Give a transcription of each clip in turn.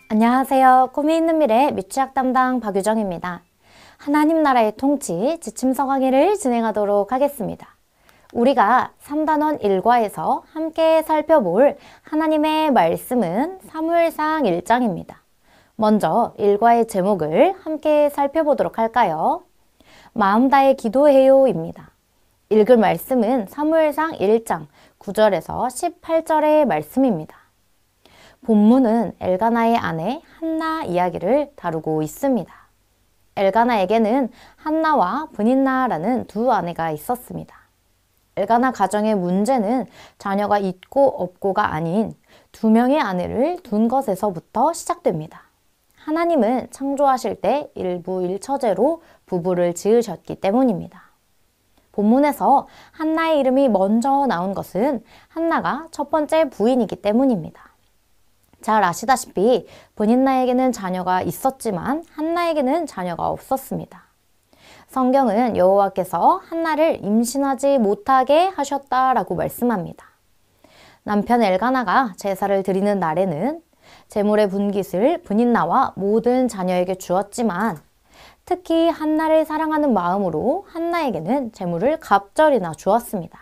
안녕하세요. 꿈이 있는 미래 미취학 담당 박유정입니다. 하나님 나라의 통치 지침서 강의를 진행하도록 하겠습니다. 우리가 3단원 1과에서 함께 살펴볼 하나님의 말씀은 사무엘상 1장입니다. 먼저 1과의 제목을 함께 살펴보도록 할까요? 마음 다해 기도해요입니다. 읽을 말씀은 사무엘상 1장 9절에서 18절의 말씀입니다. 본문은 엘가나의 아내 한나 이야기를 다루고 있습니다. 엘가나에게는 한나와 브닌나라는 두 아내가 있었습니다. 엘가나 가정의 문제는 자녀가 있고 없고가 아닌 두 명의 아내를 둔 것에서부터 시작됩니다. 하나님은 창조하실 때 일부일처제로 부부를 지으셨기 때문입니다. 본문에서 한나의 이름이 먼저 나온 것은 한나가 첫 번째 부인이기 때문입니다. 잘 아시다시피 브닌나에게는 자녀가 있었지만 한나에게는 자녀가 없었습니다. 성경은 여호와께서 한나를 임신하지 못하게 하셨다라고 말씀합니다. 남편 엘가나가 제사를 드리는 날에는 제물의 분깃을 브닌나와 모든 자녀에게 주었지만 특히 한나를 사랑하는 마음으로 한나에게는 제물을 갑절이나 주었습니다.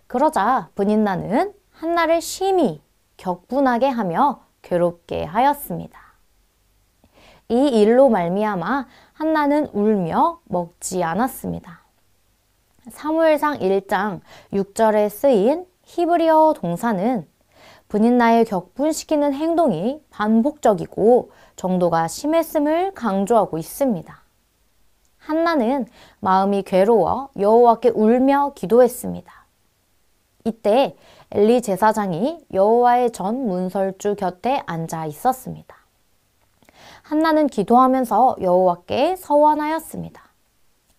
그러자 브닌나는 한나를 심히 격분하게 하며 괴롭게 하였습니다. 이 일로 말미암아 한나는 울며 먹지 않았습니다. 사무엘상 1장 6절에 쓰인 히브리어 동사는 브닌나의 격분시키는 행동이 반복적이고 정도가 심했음을 강조하고 있습니다. 한나는 마음이 괴로워 여호와께 울며 기도했습니다. 이때 엘리 제사장이 여호와의 전 문설주 곁에 앉아 있었습니다. 한나는 기도하면서 여호와께 서원하였습니다.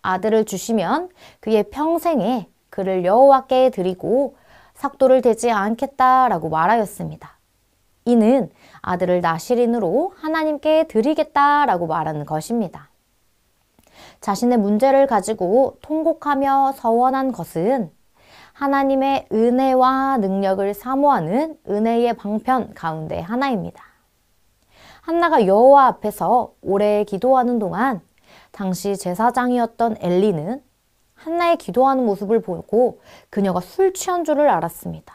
아들을 주시면 그의 평생에 그를 여호와께 드리고 삭도를 대지 않겠다라고 말하였습니다. 이는 아들을 나실인으로 하나님께 드리겠다라고 말하는 것입니다. 자신의 문제를 가지고 통곡하며 서원한 것은 하나님의 은혜와 능력을 사모하는 은혜의 방편 가운데 하나입니다. 한나가 여호와 앞에서 오래 기도하는 동안 당시 제사장이었던 엘리는 한나의 기도하는 모습을 보고 그녀가 술 취한 줄을 알았습니다.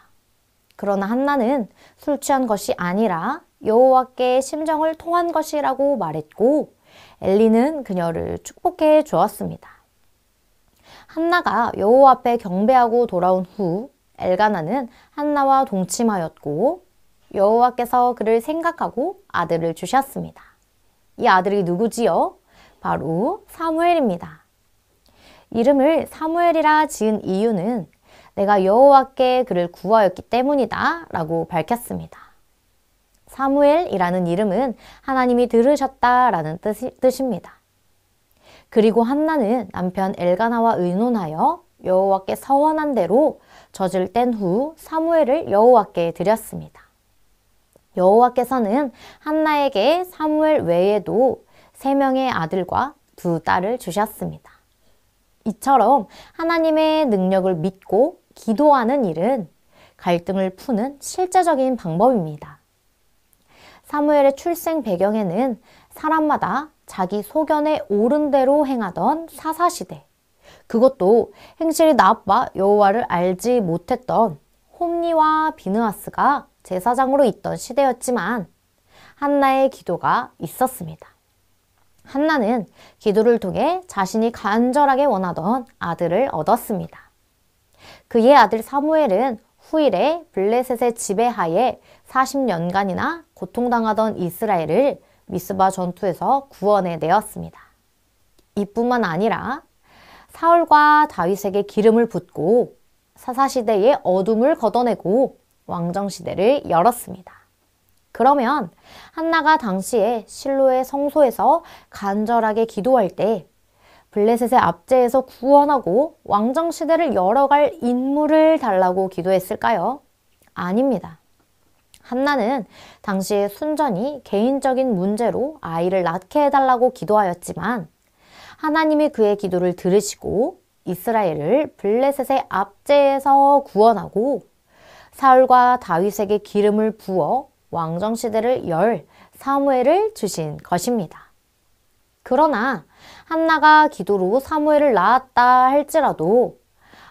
그러나 한나는 술 취한 것이 아니라 여호와께 심정을 통한 것이라고 말했고 엘리는 그녀를 축복해 주었습니다. 한나가 여호와 앞에 경배하고 돌아온 후 엘가나는 한나와 동침하였고 여호와께서 그를 생각하고 아들을 주셨습니다. 이 아들이 누구지요? 바로 사무엘입니다. 이름을 사무엘이라 지은 이유는 내가 여호와께 그를 구하였기 때문이다 라고 밝혔습니다. 사무엘이라는 이름은 하나님이 들으셨다라는 뜻입니다. 그리고 한나는 남편 엘가나와 의논하여 여호와께 서원한 대로 젖을 뗀 후 사무엘을 여호와께 드렸습니다. 여호와께서는 한나에게 사무엘 외에도 3명의 아들과 2딸을 주셨습니다. 이처럼 하나님의 능력을 믿고 기도하는 일은 갈등을 푸는 실제적인 방법입니다. 사무엘의 출생 배경에는 사람마다 자기 소견에 옳은 대로 행하던 사사시대, 그것도 행실이 나빠 여호와를 알지 못했던 홈니와 비느하스가 제사장으로 있던 시대였지만 한나의 기도가 있었습니다. 한나는 기도를 통해 자신이 간절하게 원하던 아들을 얻었습니다. 그의 아들 사무엘은 후일에 블레셋의 지배하에 40년간이나 고통당하던 이스라엘을 미스바 전투에서 구원해 내었습니다. 이뿐만 아니라 사울과 다윗에게 기름을 붓고 사사시대의 어둠을 걷어내고 왕정시대를 열었습니다. 그러면 한나가 당시에 실로의 성소에서 간절하게 기도할 때 블레셋의 압제에서 구원하고 왕정시대를 열어갈 인물을 달라고 기도했을까요? 아닙니다. 한나는 당시에 순전히 개인적인 문제로 아이를 낳게 해달라고 기도하였지만 하나님이 그의 기도를 들으시고 이스라엘을 블레셋의 압제에서 구원하고 사울과 다윗에게 기름을 부어 왕정시대를 열 사무엘을 주신 것입니다. 그러나 한나가 기도로 사무엘을 낳았다 할지라도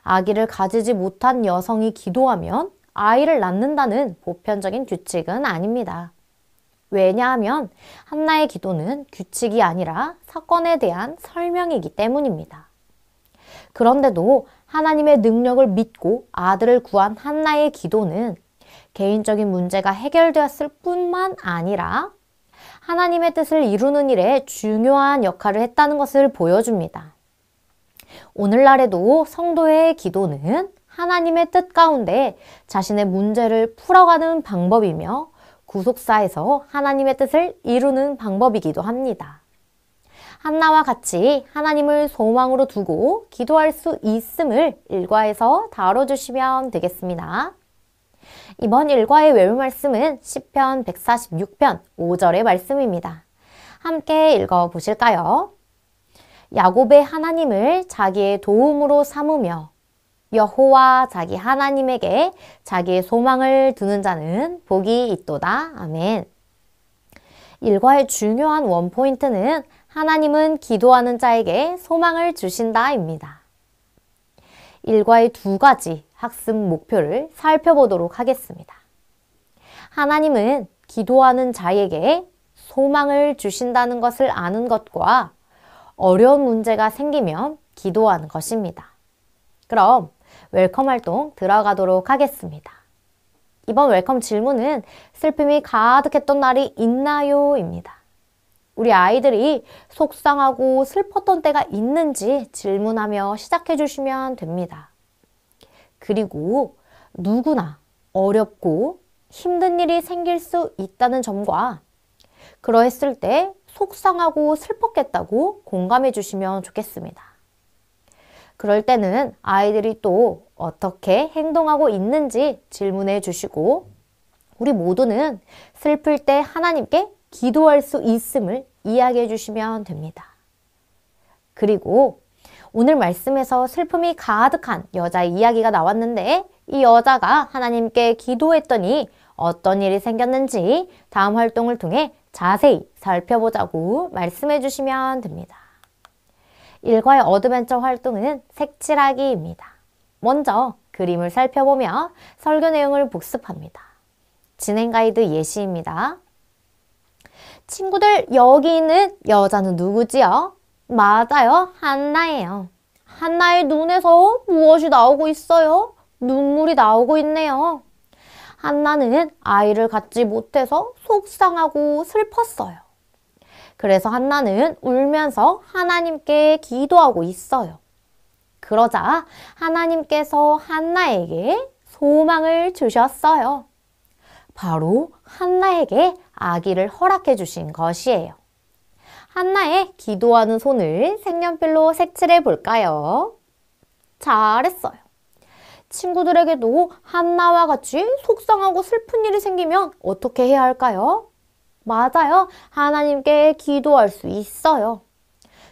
아기를 가지지 못한 여성이 기도하면 아이를 낳는다는 보편적인 규칙은 아닙니다. 왜냐하면 한나의 기도는 규칙이 아니라 사건에 대한 설명이기 때문입니다. 그런데도 하나님의 능력을 믿고 아들을 구한 한나의 기도는 개인적인 문제가 해결되었을 뿐만 아니라 하나님의 뜻을 이루는 일에 중요한 역할을 했다는 것을 보여줍니다. 오늘날에도 성도의 기도는 하나님의 뜻 가운데 자신의 문제를 풀어가는 방법이며 구속사에서 하나님의 뜻을 이루는 방법이기도 합니다. 한나와 같이 하나님을 소망으로 두고 기도할 수 있음을 일과에서 다뤄주시면 되겠습니다. 이번 일과의 외울 말씀은 시편 146편 5절의 말씀입니다. 함께 읽어보실까요? 야곱의 하나님을 자기의 도움으로 삼으며 여호와 자기 하나님에게 자기의 소망을 두는 자는 복이 있도다. 아멘. 일과의 중요한 원포인트는 하나님은 기도하는 자에게 소망을 주신다입니다. 일과의 두 가지 학습 목표를 살펴보도록 하겠습니다. 하나님은 기도하는 자에게 소망을 주신다는 것을 아는 것과 어려운 문제가 생기면 기도하는 것입니다. 그럼 웰컴 활동 들어가도록 하겠습니다. 이번 웰컴 질문은 슬픔이 가득했던 날이 있나요? 입니다. 우리 아이들이 속상하고 슬펐던 때가 있는지 질문하며 시작해 주시면 됩니다. 그리고 누구나 어렵고 힘든 일이 생길 수 있다는 점과 그러했을 때 속상하고 슬펐겠다고 공감해 주시면 좋겠습니다. 그럴 때는 아이들이 또 어떻게 행동하고 있는지 질문해 주시고 우리 모두는 슬플 때 하나님께 기도할 수 있음을 이야기해 주시면 됩니다. 그리고 오늘 말씀에서 슬픔이 가득한 여자의 이야기가 나왔는데 이 여자가 하나님께 기도했더니 어떤 일이 생겼는지 다음 활동을 통해 자세히 살펴보자고 말씀해 주시면 됩니다. 일과의 어드벤처 활동은 색칠하기입니다. 먼저 그림을 살펴보며 설교 내용을 복습합니다. 진행 가이드 예시입니다. 친구들, 여기 있는 여자는 누구지요? 맞아요, 한나예요. 한나의 눈에서 무엇이 나오고 있어요? 눈물이 나오고 있네요. 한나는 아이를 갖지 못해서 속상하고 슬펐어요. 그래서 한나는 울면서 하나님께 기도하고 있어요. 그러자 하나님께서 한나에게 소망을 주셨어요. 바로 한나에게 아기를 허락해 주신 것이에요. 한나의 기도하는 손을 색연필로 색칠해 볼까요? 잘했어요. 친구들에게도 한나와 같이 속상하고 슬픈 일이 생기면 어떻게 해야 할까요? 맞아요. 하나님께 기도할 수 있어요.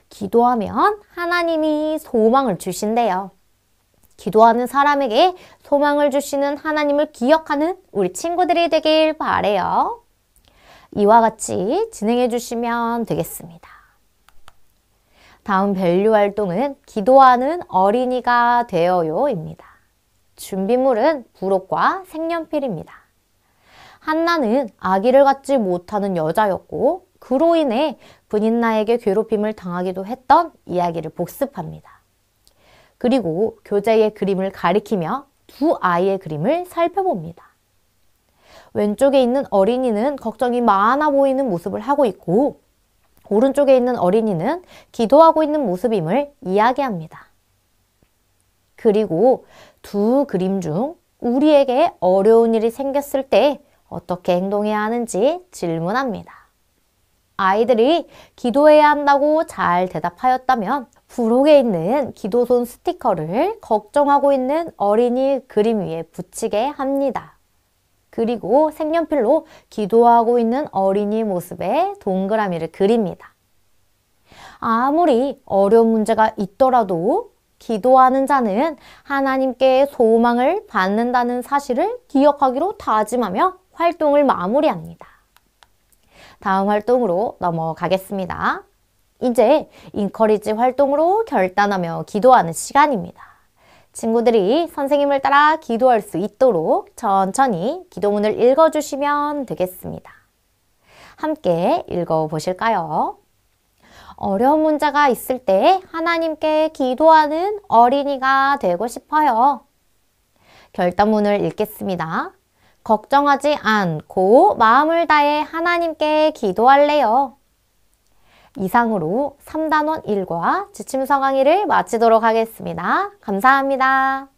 기도하면 하나님이 소망을 주신대요. 기도하는 사람에게 소망을 주시는 하나님을 기억하는 우리 친구들이 되길 바래요. 이와 같이 진행해 주시면 되겠습니다. 다음 밸류 활동은 기도하는 어린이가 되어요입니다. 준비물은 부록과 색연필입니다. 한나는 아기를 갖지 못하는 여자였고 그로 인해 브닌나에게 괴롭힘을 당하기도 했던 이야기를 복습합니다. 그리고 교재의 그림을 가리키며 두 아이의 그림을 살펴봅니다. 왼쪽에 있는 어린이는 걱정이 많아 보이는 모습을 하고 있고 오른쪽에 있는 어린이는 기도하고 있는 모습임을 이야기합니다. 그리고 두 그림 중 우리에게 어려운 일이 생겼을 때 어떻게 행동해야 하는지 질문합니다. 아이들이 기도해야 한다고 잘 대답하였다면 부록에 있는 기도손 스티커를 걱정하고 있는 어린이 그림 위에 붙이게 합니다. 그리고 색연필로 기도하고 있는 어린이 모습에 동그라미를 그립니다. 아무리 어려운 문제가 있더라도 기도하는 자는 하나님께 소망을 받는다는 사실을 기억하기로 다짐하며 활동을 마무리합니다. 다음 활동으로 넘어가겠습니다. 이제 인커리지 활동으로 결단하며 기도하는 시간입니다. 친구들이 선생님을 따라 기도할 수 있도록 천천히 기도문을 읽어주시면 되겠습니다. 함께 읽어보실까요? 어려운 문제가 있을 때 하나님께 기도하는 어린이가 되고 싶어요. 결단문을 읽겠습니다. 걱정하지 않고 마음을 다해 하나님께 기도할래요. 이상으로 3단원 1과 지침서 강의를 마치도록 하겠습니다. 감사합니다.